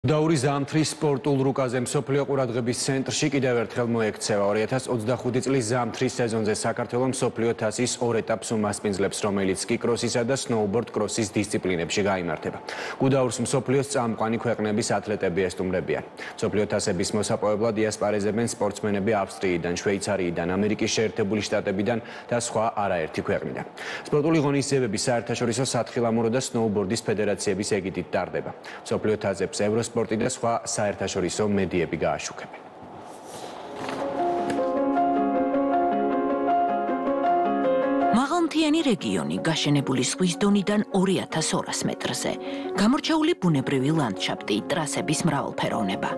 Dauri ზამთრის სპორტულ რუკაზე მსოფლიო ყურადღების ცენტრში კიდევ ერთხელ მოექცევა 2025 წლის ზამთრის სეზონზე საქართველოს მსოფლიო თასის ორ ეტაპს უმასპინძლებს, რომელიც კი კროსისა და სნოუბორდ კროსის დისციპლინებში გაიმართება. გუდაურს მსოფლიოს წამყვანი ქვეყნების ათლეტები ესტუმრებიან. მსოფლიო თასების მოსაპოვებლად იასპარეზებენ სპორტსმენები ავსტრიიდან, შვეიცარიიდან, ამერიკის შეერთებული შტატებიდან და სხვა არაერთი ქვეყნიდან. სპორტული ღონისძიებები საერთაშორისო სათხილამურო და სნოუბორდის ფედერაციების ეგიდით ტარდება. მსოფლიო თასებს სპორტი და სხვა საერთაშორისო მედიები გააშუქებენ. მაღალმთიანი რეგიონი გაშენებული ზღვის დონიდან 2200 მეტრზე. გამორჩეული ბუნებრივი ლანდშაფტი, ტრასების მრავალფეროვნება,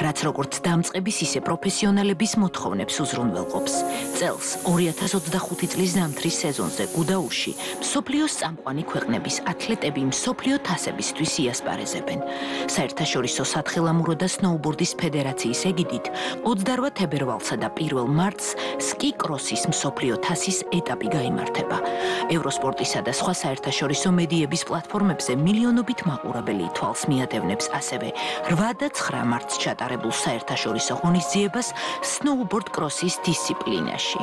რაც როგორც დამწყების, ისე პროფესიონალების მოთხოვნებს უზრუნველყოფს. წელს 2025 წლის ზამთრის სეზონზე გუდაურში მსოფლიოს წამყვანი ქვეყნების ათლეტები მსოფლიო თასებისთვის იასპარეზებენ. საერთაშორისო სათხილამურო და სნოუბორდის ფედერაციის ეგიდით 28 თებერვალსა და 1 მარტს სკი კროსის მსოფლიო თასის ეტაპი გაიმართება. ევროსპორტისა და სხვა საერთაშორისო მედიების პლატფორმებზე მილიონობით მაყურებელი თვალს მიადევნებს ასევე 8 და 9 მარტს ჩატარებულ საერთაშორისო ღონისძიებას სნოუბორდ კროსის დისციპლინაში.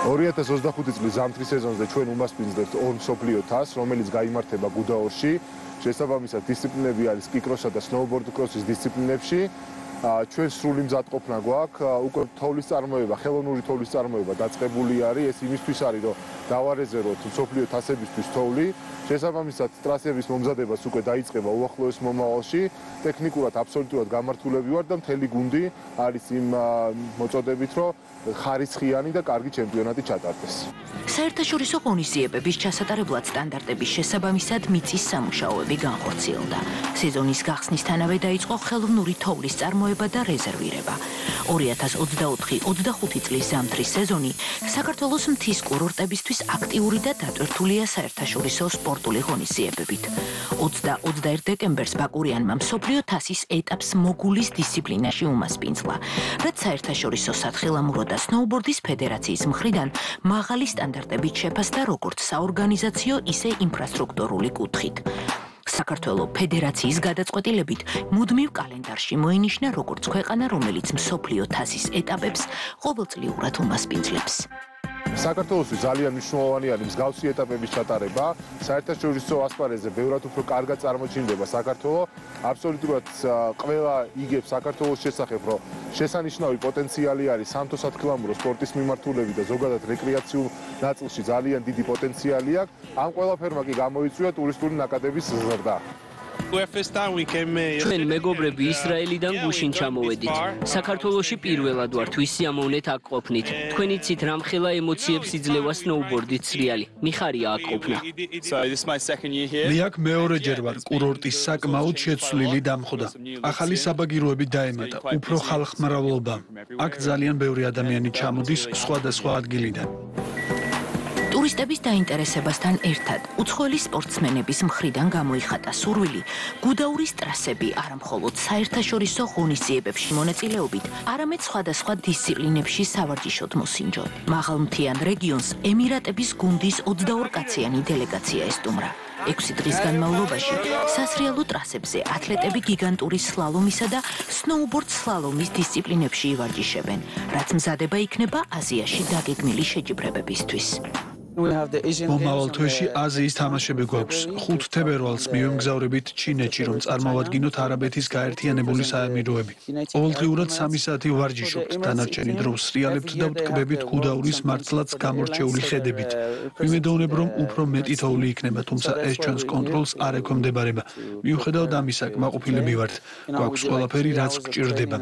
2025 წლის ზამთრის სეზონზე ჩვენ უმასპინძლებთ ორ მსოფლიო თასს, რომელიც გაიმართება გუდაურში. შესაბამისად დისციპლინები არის სკი კროსსა და სნოუბორდ კროსის დისციპლინებში. ჩვენ სრული მზადყოფნა გვაქვს, უკვე თოვლის წარმოება, ხელოვნური თოვლის წარმოება დაწყებული არის, ეს იმისთვის არის, რომ დავარეზერვოთ მსოფლიო თასებისთვის თოვლი. შესაბამისად ტრასების მომზადებას უკვე დაიწყება უახლოეს მომავალში. ტექნიკურად აბსოლუტურად გამართულები ვართ და მთელი გუნდი არის იმ მოწოდებით, რომ ხარისხიანი და კარგი ჩემპიონატი ჩატარდეს. საერთაშორისო ღონისძიებების ჩასატარებლად სტანდარტების შესაბამისად მიწის სამუშაოები განხორციელდა. სეზონის გახსნისთანავე დაიწყო ხელოვნური თოვლის წარმოება და რეზერვირება. 2024-25 წლის ზამთრის სეზონი საქართველოს მთის კურორტებისთვის აქტიური და დატვირთულია საერთაშორისო სპორტული ღონისძიებებით. 20-21 დეკემბერს ბაკურიანმა მსოფლიო თასის ეტაპს მოგულის დისციპლინაში უმასპინძლა, რაც საერთაშორისო სათხილამურო და სნოუბორდის ფედერაციის მხრიდან მაღალი სტანდარტებით შეფასდა როგორც საორგანიზაციო, ისე ინფრასტრუქტურული კუთხით. საქართველოს ფედერაციის გადაწყვეტილებით მუდმივ კალენდარში მოინიშნა როგორც ქვეყანა, რომელიც მსოფლიო თასის ეტაპებს ყოველწლიურად უმასპინძლებს. საქართველოსთვის ძალიან მნიშვნელოვანი არის მსგავსი ეტაპების ჩატარება. საერთაშორისო ასპარეზზე ბევრად უფრო კარგად წარმოჩინდება საქართველო. აბსოლუტურად ყველა იგებს საქართველოს შესახებ, რომ შესანიშნავი პოტენციალი არის სამთო სათხილამურო სპორტის მიმართულებით და ზოგადად რეკრეაციულ ნაწილში ძალიან დიდი პოტენციალი აქვს. ამ ყველაფერმა კი გამოიწვია ტურისტული ნაკადების ზრდა. ჩვენ მეგობრები ისრაელიდან გუშინ ჩამოვედით. საქართველოში პირველად ვართ, ვის სიამოვნეთ აქ ყოფნით. თქვენი ცით რამხელა ემოციებს იძლევა სნოუბორდით სრიალი. მიხარია აქ ყოფნა. მე აქ მეორეჯერ ვარ, კურორტის საკმაოდ შეცვლილი დამხვდა. ახალი საბაგიროები დაემატა, უფრო ხალხმრავლობა. აქ ძალიან ბევრი ადამიანი ჩამოდის სხვადასხვა ადგილიდან. ტურისტების დაინტერესებასთან ერთად უცხოელი სპორტსმენების მხრიდან გამოიხატა სურვილი გუდაურის ტრასები არა მხოლოდ საერთაშორისო ღონისძიებებში მონაწილეობით, არამედ სხვადასხვა დისციპლინებში სავარჯიშოდ მოსინჯონ. მაღალმთიან რეგიონს ემირატების გუნდის 22 კაციანი დელეგაცია ესტუმრა. 6 დღის განმავლობაში სასრიალო ტრასებზე ათლეტები გიგანტური სლალომისა და სნოუბორდ სლალომის დისციპლინებში ივარჯიშებენ, რაც მზადება იქნება აზიაში დაგეგმილი შეჯიბრებებისთვის. მომავალ თვეში აზიის თამაშები გვაქვს. 5 თებერვალს მივემგზავრებით ჩინეთში, რომ წარმოვადგინოთ არაბეთის გაერთიანებული საემიროები. ყოველდღიურად 3 საათი ვარჯიშობთ, დანარჩენი დრო ვსრიალებთ და ვტკბებით გუდაურის მართლაც გამორჩეული ხედებით. ვიმედოვნებ, რომ უფრო მეტი თოვლი იქნება, თუმცა ეს ჩვენს კონტროლს არ ექვემდებარება. მიუხედავად ამისა, კმაყოფილები ვართ. გვაქვს ყველაფერი, რაც გვჭირდება.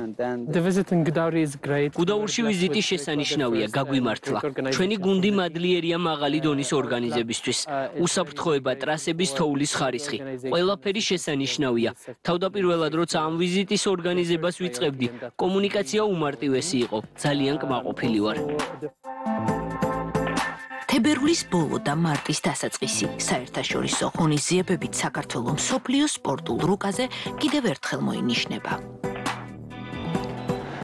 გუდაურში ვიზიტი შესანიშნავია, გაგვიმართლა. ჩვენი გუნდი მადლიერია მაღალი დონის ორგანიზებისთვის. უსაფრთხოება, ტრასების თოვლის ხარისხი. ყველაფერი შესანიშნავია. თავდაპირველად როცა ამ ვიზიტის ორგანიზებას ვიწყებდი, კომუნიკაცია უმარტივესი იყო. ძალიან კმაყოფილი ვარ. თებერვლის ბოლო და მარტის დასაწყისი საერთაშორისო ღონისძიებებით საქართველოს მსოფლიო სპორტულ რუკაზე კიდევ ერთხელ მოინიშნება.